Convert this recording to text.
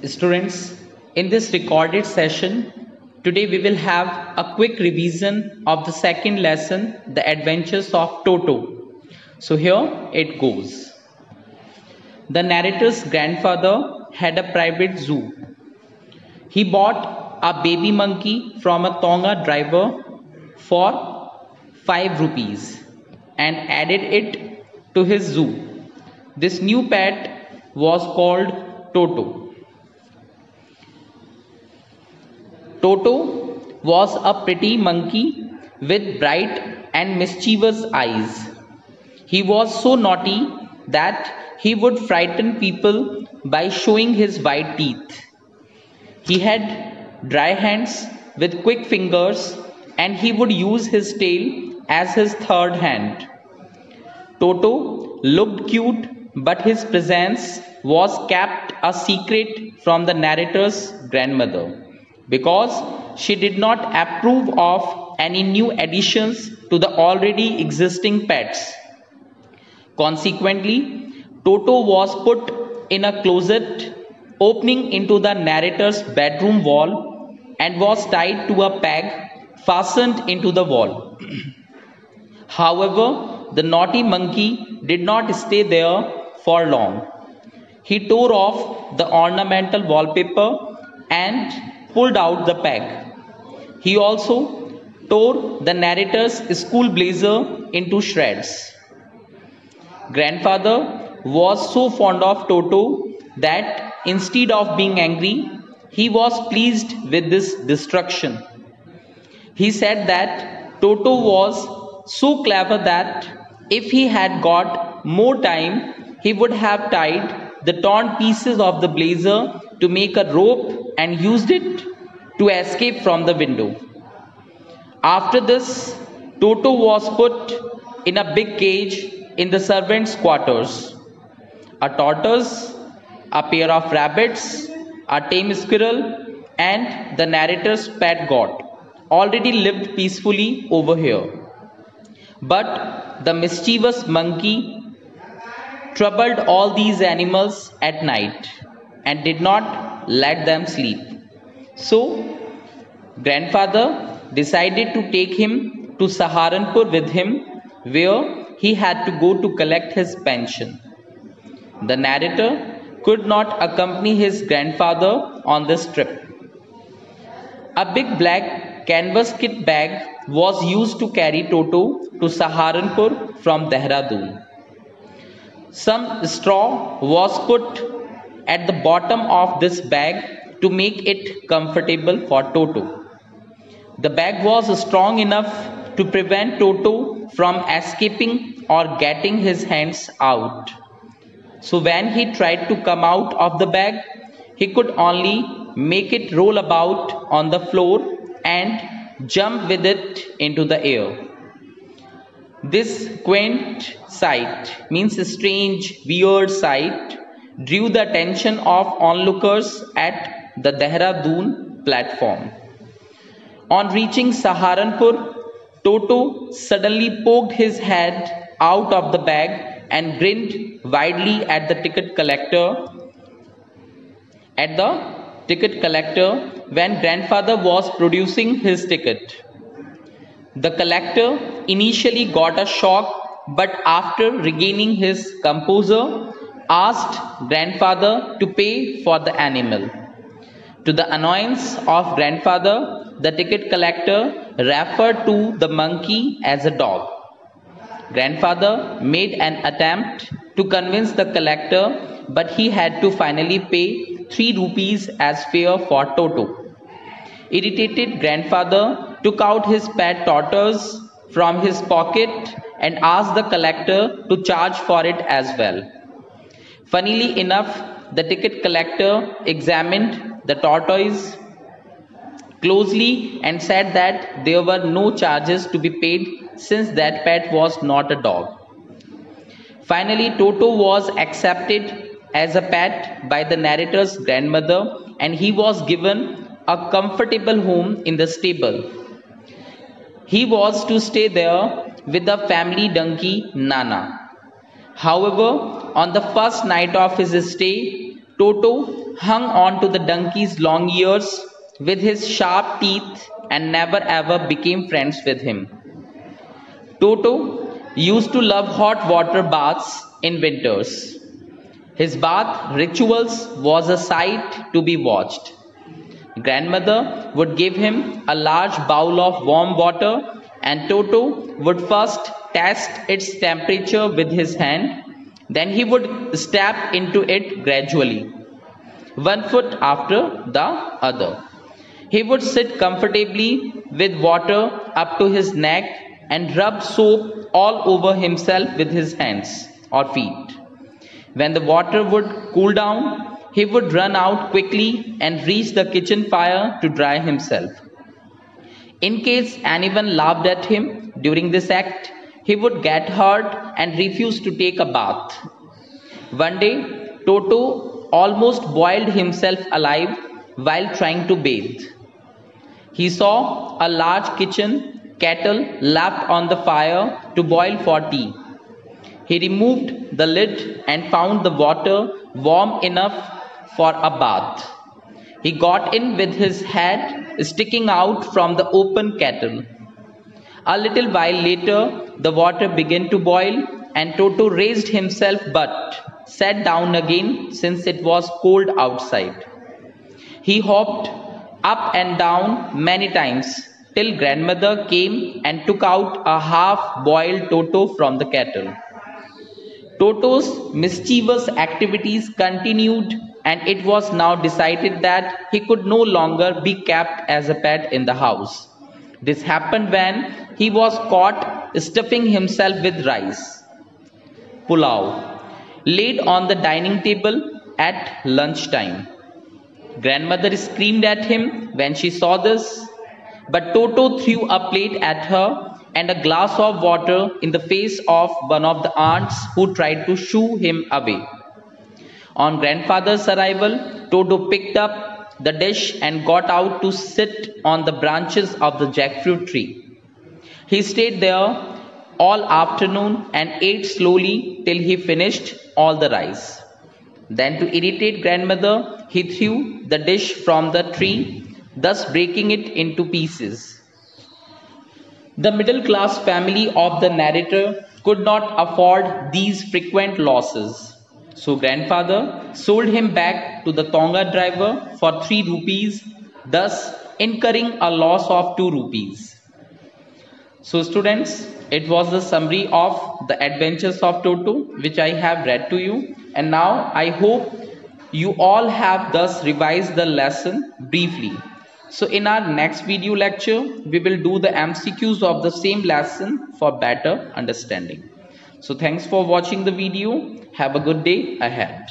Students, in this recorded session, today we will have a quick revision of the second lesson, The Adventures of Toto. So here it goes. The narrator's grandfather had a private zoo. He bought a baby monkey from a Tonga driver for 5 rupees and added it to his zoo. This new pet was called Toto. Toto was a pretty monkey with bright and mischievous eyes. He was so naughty that he would frighten people by showing his white teeth. He had dry hands with quick fingers, and he would use his tail as his third hand. Toto looked cute, but his presence was kept a secret from the narrator's grandmother, because she did not approve of any new additions to the already existing pets. Consequently, Toto was put in a closet opening into the narrator's bedroom wall and was tied to a peg fastened into the wall. However, the naughty monkey did not stay there for long. He tore off the ornamental wallpaper and pulled out the peg. He also tore the narrator's school blazer into shreds. Grandfather was so fond of Toto that instead of being angry, he was pleased with this destruction. He said that Toto was so clever that if he had got more time, he would have tied the torn pieces of the blazer to make a rope and used it to escape from the window. After this, Toto was put in a big cage in the servants' quarters. A tortoise, a pair of rabbits, a tame squirrel, and the narrator's pet goat already lived peacefully over here. But the mischievous monkey troubled all these animals at night and did not let them sleep. So, grandfather decided to take him to Saharanpur with him, where he had to go to collect his pension. The narrator could not accompany his grandfather on this trip. A big black canvas kit bag was used to carry Toto to Saharanpur from Dehradun. Some straw was put at the bottom of this bag to make it comfortable for Toto. The bag was strong enough to prevent Toto from escaping or getting his hands out. So when he tried to come out of the bag, he could only make it roll about on the floor and jump with it into the air. This quaint sight, means a strange, weird sight, drew the attention of onlookers at the Dehradun platform. On reaching Saharanpur, Toto suddenly poked his head out of the bag and grinned widely at the ticket collector. When grandfather was producing his ticket. The collector initially got a shock, but after regaining his composure, asked grandfather to pay for the animal. To the annoyance of grandfather, the ticket collector referred to the monkey as a dog. Grandfather made an attempt to convince the collector, but he had to finally pay 3 rupees as fare for Toto. Irritated grandfather took out his pet tortoise from his pocket and asked the collector to charge for it as well. Funnily enough, the ticket collector examined the tortoise closely and said that there were no charges to be paid since that pet was not a dog. Finally, Toto was accepted as a pet by the narrator's grandmother, and he was given a comfortable home in the stable. He was to stay there with the family donkey Nana. However, on the first night of his stay, Toto hung on to the donkey's long ears with his sharp teeth and never ever became friends with him. Toto used to love hot water baths in winters. His bath rituals was a sight to be watched. Grandmother would give him a large bowl of warm water and Toto would first test its temperature with his hand. Then he would step into it gradually, one foot after the other. He would sit comfortably with water up to his neck and rub soap all over himself with his hands or feet. When the water would cool down, he would run out quickly and reach the kitchen fire to dry himself. In case anyone laughed at him during this act, he would get hurt and refuse to take a bath. One day, Toto almost boiled himself alive while trying to bathe. He saw a large kitchen kettle left on the fire to boil for tea. He removed the lid and found the water warm enough for a bath. He got in with his head sticking out from the open kettle. A little while later, the water began to boil and Toto raised himself but sat down again since it was cold outside. He hopped up and down many times till grandmother came and took out a half-boiled Toto from the kettle. Toto's mischievous activities continued and it was now decided that he could no longer be kept as a pet in the house. This happened when he was caught stuffing himself with rice, pulao, laid on the dining table at lunchtime. Grandmother screamed at him when she saw this, but Toto threw a plate at her and a glass of water in the face of one of the aunts who tried to shoo him away. On grandfather's arrival, Toto picked up the dish and got out to sit on the branches of the jackfruit tree. He stayed there all afternoon and ate slowly till he finished all the rice. Then, to irritate grandmother, he threw the dish from the tree, thus breaking it into pieces. The middle class family of the narrator could not afford these frequent losses. So grandfather sold him back to the Tonga driver for 3 rupees, thus incurring a loss of 2 rupees. So students, it was the summary of the adventures of Toto which I have read to you, and now I hope you all have thus revised the lesson briefly. So in our next video lecture, we will do the MCQs of the same lesson for better understanding. So thanks for watching the video. Have a good day ahead.